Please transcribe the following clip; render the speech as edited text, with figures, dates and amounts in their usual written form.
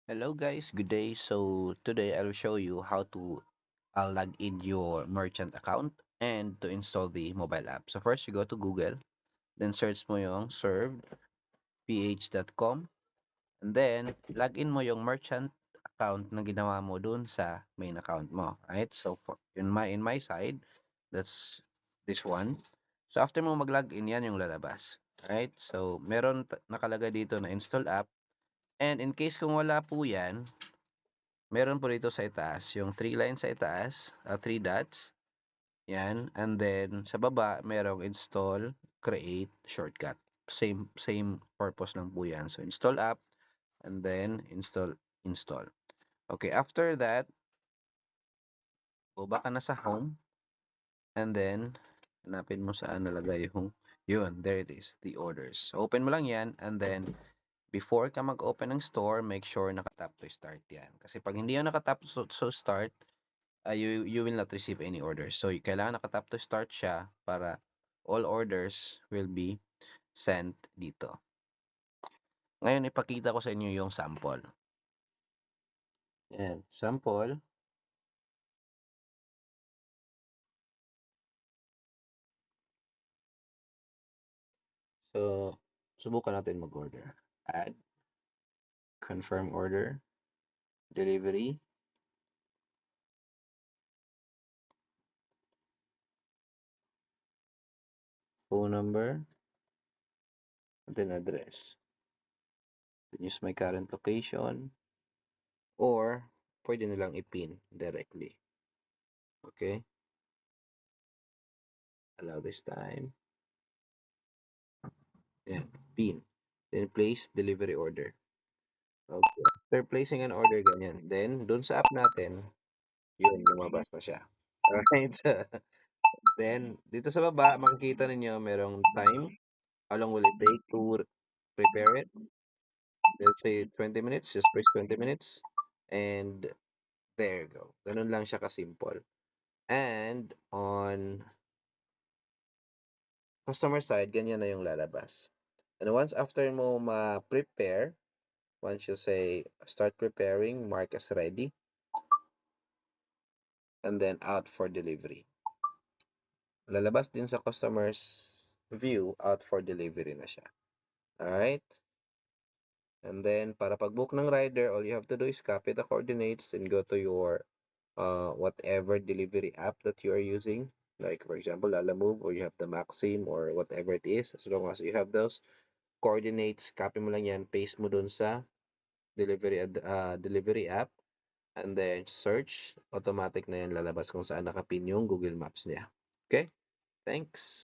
Hello guys, good day. So today I'll show you how to log in your merchant account and to install the mobile app. So first you go to Google, then search mo yung serveph.com and then log in mo yung merchant account na ginawa mo dun sa main account mo, right? So for in my side, that's this one. So after mo mag-log in, yan yung lalabas, right? So meron nakalagay dito na install app and in case kung wala po yan, meron po dito sa itaas, yung 3 lines sa itaas, 3 dots, yan. And then, sa baba, merong install, create, shortcut. Same purpose lang po yan. So, install app, and then, install. Okay, after that, baba ka na sa home, and then, hanapin mo saan nalagay yun, there it is, the orders. So, open mo lang yan, and then, before ka mag-open ng store, make sure nakatap to start yan. Kasi pag hindi yan nakatap to start, you will not receive any orders. So, kailangan nakatap to start siya para all orders will be sent dito. Ngayon, ipakita ko sa inyo yung sample. Yan, sample. So, subukan natin mag-order. Add, confirm order, delivery, phone number, and then address. Then use my current location, or pwede nilang i-pin directly. Okay? Allow this time. Yan, pin. Then place delivery order. Okay. After placing an order, ganyan. Then, dun sa app natin, yun, lumabas na siya. Alright? Then, dito sa baba, makikita ninyo merong time. How long will it take to prepare it? Let's say 20 minutes. Just press 20 minutes. And there you go. Ganun lang siya ka-simple. And on customer side, ganyan na yung lalabas. And once after mo ma-prepare, once you say start preparing, mark as ready, and then out for delivery. Lalabas din sa customer's view, out for delivery na siya. Alright? And then, para pag-book ng rider, all you have to do is copy the coordinates and go to your whatever delivery app that you are using. Like, for example, Lalamove, or you have the Maxim, or whatever it is. As long as you have those coordinates, copy mo lang yan, paste mo dun sa delivery app, and then search, automatic na yan lalabas kung saan nakapin yung Google Maps niya. Okay? Thanks.